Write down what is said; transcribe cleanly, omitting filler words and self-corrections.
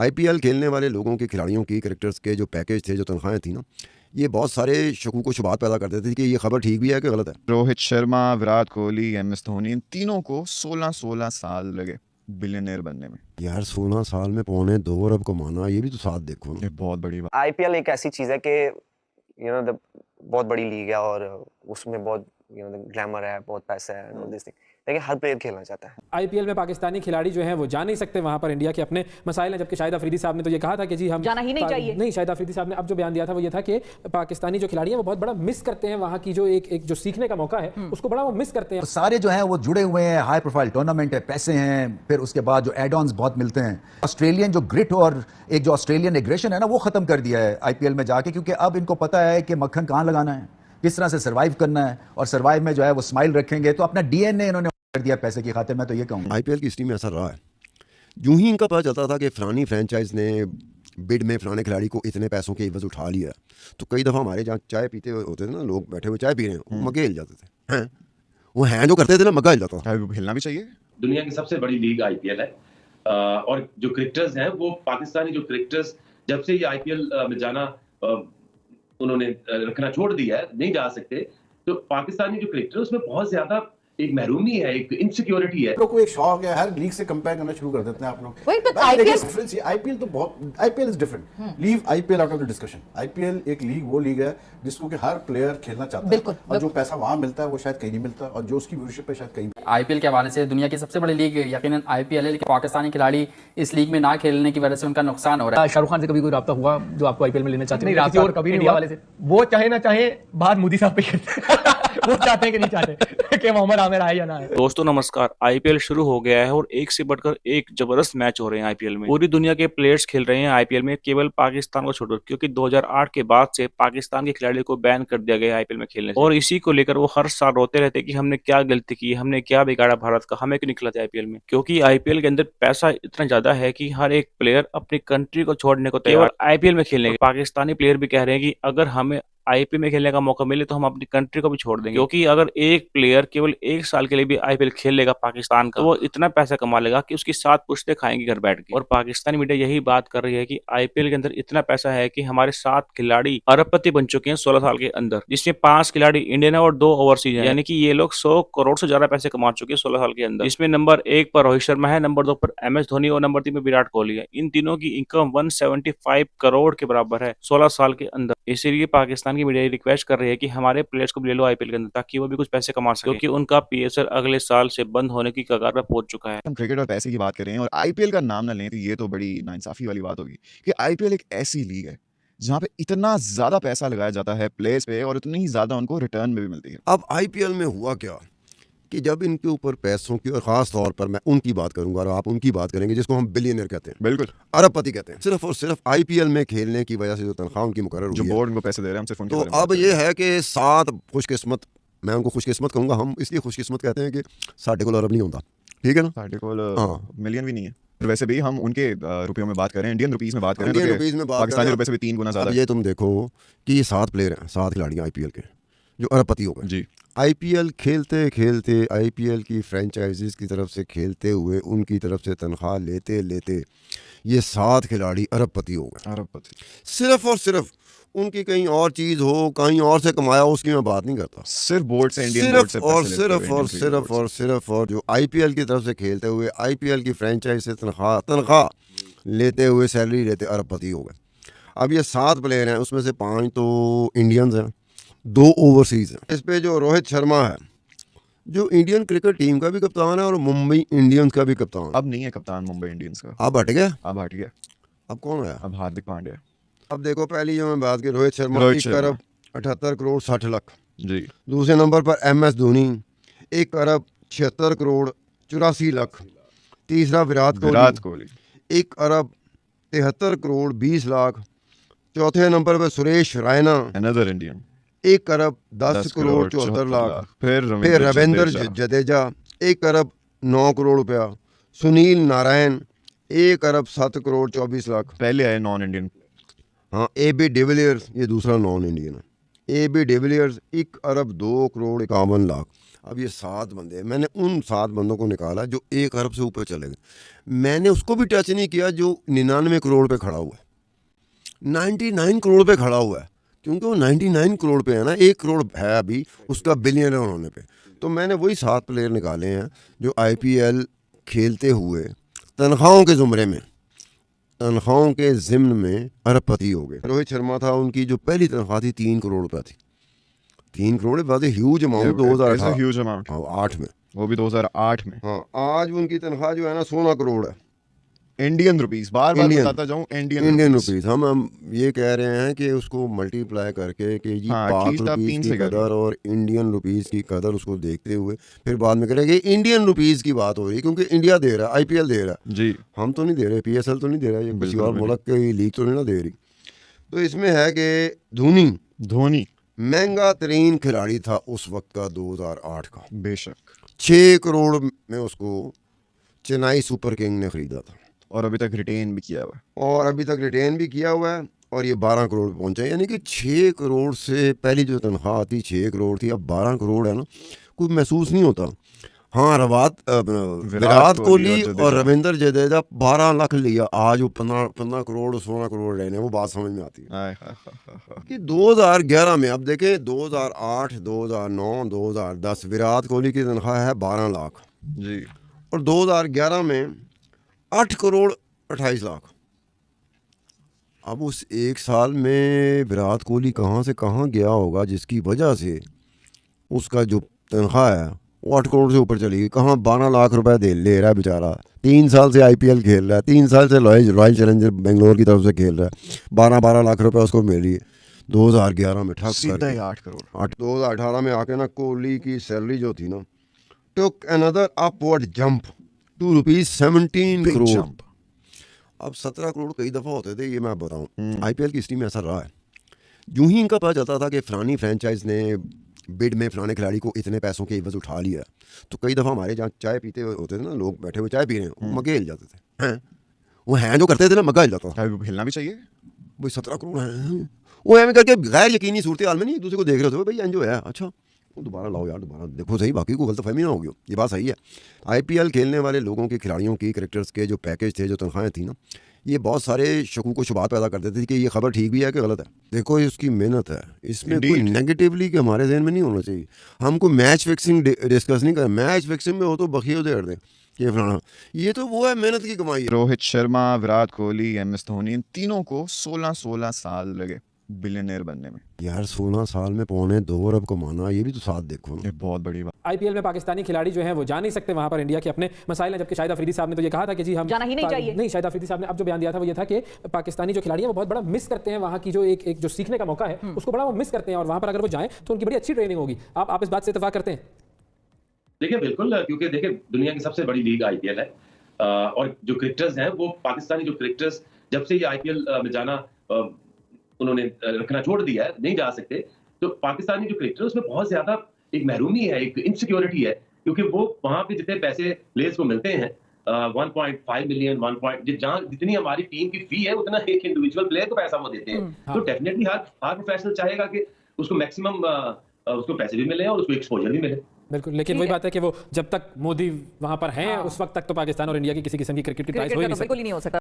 IPL खेलने वाले लोगों के खिलाड़ियों की क्रिकेटर्स के जो पैकेज थे, जो तनख्वाहें थी ना, ये बहुत सारे शकूक व शुबहात पैदा कर देती थी कि ये खबर ठीक भी है कि गलत है। रोहित शर्मा, विराट कोहली, एमएस धोनी, इन तीनों को 16-16 साल लगे बिलियनर बनने में। यार 16 साल में पौने 2 अरब कमाना, ये भी तो साथ देखो ना। ये बहुत बड़ी बात। आईपीएल एक ऐसी चीज है कि बहुत बड़ी लीग है और उसमें बहुत ग्लैमर है, बहुत पैसा है, लेकिन हर प्लेयर खेलना चाहता है। आईपीएल में पाकिस्तानी खिलाड़ी जो हैं वो जा नहीं सकते वहां पर, इंडिया के अपने मसाइल हैं। जबकि शाहिद अफरीदी साहब ने तो ये कहा था कि जी हम जाना ही नहीं चाहिए। नहीं, शाहिद अफरीदी साहब ने अब जो बयान दिया था वो ये था कि पाकिस्तानी जो खिलाड़ी हैं वो बहुत बड़ा मिस करते हैं वहां की जो एक जो सीखने का मौका है उसको बड़ा वो मिस करते हैं। सारे जो हैं वो जुड़े हुए हैं, हाई प्रोफाइल टूर्नामेंट है, पैसे हैं, फिर उसके बाद जो एड ऑन्स बहुत मिलते हैं। ऑस्ट्रेलियन जो ग्रिट और एक जो ऑस्ट्रेलियन एग्रेशन है ना, वो खत्म कर दिया है आईपीएल में जाके, क्योंकि अब इनको पता है कि मक्खन कहाँ लगाना है, किस तरह से सर्वाइव करना है, और सर्वाइव में जो है वो स्माइल रखेंगे। तो अपना डीएनए इन्होंने कर दिया पैसे की खातिर। मैं तो ये कहूँगा आईपीएल की हिस्ट्री में ऐसा रहा है, यूं ही इनका पता चलता था कि फलानी फ्रेंचाइज ने बिड में फलाने खिलाड़ी को इतने पैसों के एवज उठा लिया, तो कई दफ़ा हमारे जहाँ चाय पीते हुए होते थे ना, लोग बैठे हुए चाय पी रहे हैं, मगे हिल जाते थे। हैं वो हैं जो करते थे ना, मगा हिल जाता था। हिलना भी चाहिए। दुनिया की सबसे बड़ी लीग आईपीएल है और जो क्रिकेटर्स हैं वो पाकिस्तानी जो क्रिकेटर्स जब से ये आईपीएल में जाना उन्होंने रखना छोड़ दिया है, नहीं जा सकते, तो पाकिस्तानी जो क्रिकेटर उसमें बहुत ज्यादा एक महरूमी है, एक इनसिक्योरिटी है। लोग को एक शौक है, हर लीग से कंपेयर करना शुरू कर देते हैं आप लोग। वही तो आईपीएल डिफरेंस है, आईपीएल तो बहुत, IPL is different. Leave IPL out of the discussion. IPL एक लीग, वो लीग है जिसको कि हर प्लेयर खेलना चाहता है, बिल्कुल, और जो पैसा वहां मिलता है वो शायद कहीं नहीं मिलता, और जो उसकी व्यूअरशिप है शायद कहीं। आईपीएल के हवाले से दुनिया की सबसे बड़ी लीग यकीनन आईपीएल है, लेकिन पाकिस्तानी खिलाड़ी इस लीग में ना खेलने की वजह से उनका नुकसान हो रहा है। शाहरुख खान से कभी कोई राब्ता हुआ जो आपको आईपीएल में लेना चाहते हैं? नहीं, राब्ता और कभी नहीं हुआ। वो चाहे ना चाहे बात मोदी साहब पे वो चाहते हैं कि नहीं चाहते कि मोहम्मद आमिर आए या ना आए। दोस्तों नमस्कार, आईपीएल शुरू हो गया है और एक से बढ़कर एक जबरदस्त मैच हो रहे हैं आईपीएल में। पूरी दुनिया के प्लेयर्स खेल रहे हैं आईपीएल में, केवल पाकिस्तान को छोड़कर, क्योंकि 2008 के बाद से पाकिस्तान के खिलाड़ियों को बैन कर दिया गया आईपीएल में खेलने से। और इसी को लेकर वो हर साल रोते रहते कि हमने क्या गलती की, हमने क्या बिगाड़ा भारत का, हमें क्यों निकला था आईपीएल में। क्योंकि आईपीएल के अंदर पैसा इतना ज्यादा है कि हर एक प्लेयर अपनी कंट्री को छोड़ने को तैयार आईपीएल में खेलने। पाकिस्तानी प्लेयर भी कह रहे हैं कि अगर हमें आईपीएल में खेलने का मौका मिले तो हम अपनी कंट्री को भी छोड़ देंगे, क्योंकि अगर एक प्लेयर केवल 1 साल के लिए भी आईपीएल खेल लेगा पाकिस्तान का, तो वो इतना पैसा कमा लेगा कि उसकी 7 पुश्तें खाएंगी घर बैठ के। और पाकिस्तानी मीडिया यही बात कर रही है कि आईपीएल के अंदर इतना पैसा है कि हमारे 7 खिलाड़ी अरबपति बन चुके हैं 16 साल के अंदर, जिसमें 5 खिलाड़ी इंडियन है और 2 ओवरसीज है। यानी कि ये लोग 100 करोड़ से ज्यादा पैसे कमा चुके हैं 16 साल के अंदर। इसमें नंबर 1 पर रोहित शर्मा है, नंबर 2 पर एमएस धोनी और नंबर 3 पर विराट कोहली है। इन तीनों की इनकम 175 करोड़ के बराबर है 16 साल के अंदर। इसीलिए पाकिस्तान की मीडिया रिक्वेस्ट कर रही है कि हमारे प्लेयर्स को भी ले लो आईपीएल के अंदर, ताकि वो भी कुछ पैसे कमा सके, क्योंकि उनका पीएसएल अगले साल से बंद होने की कगार पर पहुंच चुका है। हम क्रिकेट और पैसे की बात कर रहे हैं और आईपीएल का नाम ना लें तो ये तो बड़ी नाइंसाफी वाली बात होगी कि आईपीएल एक ऐसी लीग है जहाँ पे इतना ज्यादा पैसा लगाया जाता है प्लेयर्स पे और उतनी ही ज्यादा उनको रिटर्न में भी मिलती है। अब आईपीएल में हुआ क्या कि जब इनके ऊपर पैसों की, और ख़ास तौर पर मैं उनकी बात करूंगा और आप उनकी बात करेंगे, जिसको हम बिलियनर कहते हैं, बिल्कुल अरबपति कहते हैं, सिर्फ और सिर्फ आईपीएल में खेलने की वजह से जो तनख्वाह उनकी मुकर्रर जो हुई है, बोर्ड उनको पैसे दे रहे हैं, हम सिर्फ उनके तो बारे में अब बात ये है कि 7 खुशकिस्मत, मैं उनको खुशकिस्मत कहूँगा, हम इसलिए खुशकिस्मत कहते हैं कि साढ़े को अरब नहीं होता, ठीक है ना, साढ़े को मिलियन भी नहीं है। वैसे भी हम उनके रुपयों में बात करें, इंडियन रुपीस में बात करें, इंडियन रुपीस में बात पाकिस्तानी रुपए से भी 3 गुना ज्यादा। ये तुम देखो कि ये 7 प्लेयर हैं, 7 खिलाड़ी आईपीएल के जो अरबपति हो गए जी। आईपीएल खेलते खेलते, आईपीएल की फ्रेंचाइजीज की तरफ से खेलते हुए, उनकी तरफ से तनख्वाह लेते लेते ये 7 खिलाड़ी अरबपति हो गए। अरबपति सिर्फ और सिर्फ उनकी कहीं और चीज़ हो, कहीं और से कमाया, उसकी मैं बात नहीं करता, सिर्फ बोर्ड से, इंडियन बोर्ड से सिर्फ और जो आईपीएल की तरफ से खेलते हुए, आईपीएल की फ्रेंचाइज से तनख्वाह लेते हुए, सैलरी लेते अरबपति हो गए। अब ये 7 प्लेयर हैं, उसमें से 5 तो इंडियंस हैं, 2 ओवरसीज हैं। इस पे जो रोहित शर्मा है, जो इंडियन क्रिकेट टीम का भी कप्तान है और मुंबई इंडियंस का भी कप्तान। अब नहीं है कप्तान मुंबई इंडियंस का, अब हट गया, अब हट गया। अब कौन है? अब हार्दिक पांड्या। अब देखो, पहली जो मैं बात की, रोहित शर्मा 1 अरब 78 करोड़ 60 लाख जी। दूसरे नंबर पर एमएस धोनी 1 अरब 76 करोड़ 84 लाख। तीसरा विराट कोहली 1 अरब 73 करोड़ 20 लाख। चौथे नंबर पर सुरेश रैना, अनदर इंडियन, 1 अरब 10 करोड़ 74 लाख। फिर रविंद्र जडेजा 1 अरब 9 करोड़ रुपया। सुनील नारायण 1 अरब 7 करोड़ 24 लाख। पहले आए नॉन इंडियन। हाँ, AB डिविलियर्स, ये दूसरा नॉन इंडियन है, AB डिविलियर्स 1 अरब 2 करोड़ 51 लाख। अब ये 7 बंदे हैं, मैंने उन 7 बंदों को निकाला जो 1 अरब से ऊपर चले गए। मैंने उसको भी टच नहीं किया जो 99 करोड़ पे खड़ा हुआ है, 99 करोड़ पे खड़ा हुआ है, क्योंकि वो 99 करोड़ पे है ना, 1 करोड़ है अभी उसका बिलियनर होने पे। तो मैंने वही 7 प्लेयर निकाले हैं जो IPL खेलते हुए तनख्वाहों के ज़ुमरे में, तनख्वाहों के ज़िम्न में अरबपति हो गए। रोहित शर्मा था, उनकी जो पहली तनख्वाह थी 3 करोड़ रुपये थी। 3 करोड़ बहुत ह्यूज अमाउंट 2008 में, वो भी 2008 में। हाँ, आज उनकी तनख्वाह जो है ना 16 करोड़ है इंडियन रुपीस। बार बार बताता जाऊं, इंडियन रुपीस। हम ये कह रहे हैं कि उसको मल्टीप्लाई करके कि जी पाक रुपीस की कदर और इंडियन रुपीस की कदर उसको देखते हुए फिर बाद में करेंगे इंडियन रुपीस की बात हो रही है, क्योंकि इंडिया दे रहा है, IPL दे रहा है जी, हम तो नहीं दे रहे, PSL तो नहीं दे रहा, ये किसी और मुल्क की लीग तो नहीं ना दे रही। तो इसमें है कि धोनी महंगा तरीन खिलाड़ी था उस वक्त का 2008 का, बेशक 6 करोड़ में उसको चेन्नई सुपर किंग ने खरीदा था और अभी तक रिटेन भी किया हुआ है, और ये 12 करोड़ पहुंचा, यानी कि 6 करोड़ से पहली जो तनख्वाह थी 6 करोड़ थी, अब 12 करोड़ है ना, कुछ महसूस नहीं होता। हाँ, विराट कोहली और रविंद्र जडेजा 12 लाख लिया, आज वो 15 करोड़ 16 करोड़ रहने, वो बात समझ में आती है कि 2011 में, अब देखें 2008 2009 2010 विराट कोहली की तनख्वाह है 12 लाख जी, और 2011 में 8 करोड़ 28 लाख। अब उस 1 साल में विराट कोहली कहाँ से कहाँ गया होगा, जिसकी वजह से उसका जो तनख्वाह है वो 8 करोड़ से ऊपर चली गई। कहाँ 12 लाख रुपए ले रहा है बेचारा, 3 साल से IPL खेल रहा है, 3 साल से रॉयल चैलेंजर बेंगलोर की तरफ से खेल रहा है, 12 लाख रुपए उसको मिली है 2011 में, ठग सीधा 8 करोड़। 2018 में आके ना कोहली की सैलरी जो थी ना, took another upward jump to ₹17 crore. अब 17 करोड़ कई दफ़ा होते थे, ये मैं बताऊं, IPL की हिस्ट्री में ऐसा रहा है। यूं ही इनका पता चलता था कि फलानी फ्रेंचाइज ने बिड में फलाने खिलाड़ी को इतने पैसों के एवज उठा लिया, तो कई दफ़ा हमारे जहाँ चाय पीते होते थे ना, लोग बैठे हुए चाय पी रहे हैं, मगे हिल जाते थे, हैं वो हैं जो करते थे ना, मगा हिल जाता था, हिलना भी चाहिए भाई 17 करोड़ है, वो एम करके गैर यकीनी सूरत हाल में नहीं एक दूसरे को देख रहे थे, भाई एंजॉय है, अच्छा वो दोबारा लाओ यार, दोबारा देखो सही, बाकी को गलतफहमी ना होगी, ये बात सही है। IPL खेलने वाले लोगों के, खिलाड़ियों की, क्रिकेटर्स के जो पैकेज थे, जो तनख्वाहें थी ना, ये बहुत सारे शकूक व शुबात पैदा कर देते थे कि ये खबर ठीक भी है कि गलत है। देखो इसकी मेहनत है, इसमें कोई नेगेटिवली कि हमारे जहन में नहीं होना चाहिए। हमको मैच फिक्सिंग डिस्कस नहीं करें, मैच फिक्सिंग में हो तो बखिए उधेड़ दें कि फलाना, ये तो वो है मेहनत की कमाई है। रोहित शर्मा, विराट कोहली, MS धोनी, इन तीनों को 16 साल लगे बिलियनर बनने में। यार 16 साल में 2.25 अरब कमाना, ये भी तो साथ देखो ना, ये बहुत बड़ी बात। IPL में पाकिस्तानी खिलाड़ी जो हैं वो जा नहीं सकते वहां पर, इंडिया के अपने मसाइल हैं, जबकि शाहिद अफरीदी साहब ने तो ये कहा था कि जी हम जाना ही नहीं चाहिए। नहीं, शाहिद अफरीदी साहब ने अब जो बयान दिया था वो ये था कि पाकिस्तानी जो खिलाड़ी हैं वो बहुत बड़ा मिस करते हैं वहां की जो एक जो सीखने का मौका है उसको बड़ा वो मिस करते हैं, और वहां पर अगर वो जाएं तो उनकी बड़ी अच्छी ट्रेनिंग होगी। आप इस बात से इत्तेफाक करते हैं? देखिए बिल्कुल, क्योंकि देखिए दुनिया की सबसे बड़ी लीग IPL है, और जो क्रिकेटर्स हैं वो पाकिस्तानी जो क्रिकेटर्स जब से ये IPL में जाना उन्होंने रखना छोड़ दिया है, नहीं जा सकते, तो पाकिस्तानी जो क्रिकेटर उसमें बहुत ज्यादा एक महरूमी है, एक इनसिक्योरिटी है, क्योंकि वो वहां पे जितने पैसे प्लेयर्स को मिलते हैं 1.5 मिलियन जहाँ जितनी हमारी टीम की फी है उतना एक इंडिविजुअल प्लेयर को पैसा वो देते हैं, तो डेफिनेटली हर प्रोफेशनल चाहेगा कि उसको मैक्सिमम उसको पैसे भी मिले और उसको एक्सपोजर भी मिले। बिल्कुल, लेकिन वही बात है कि वो जब तक मोदी वहां पर हैं उस वक्त तक तो पाकिस्तान और इंडिया की किसी किस्म की क्रिकेट की प्राइस हो ही नहीं सकती।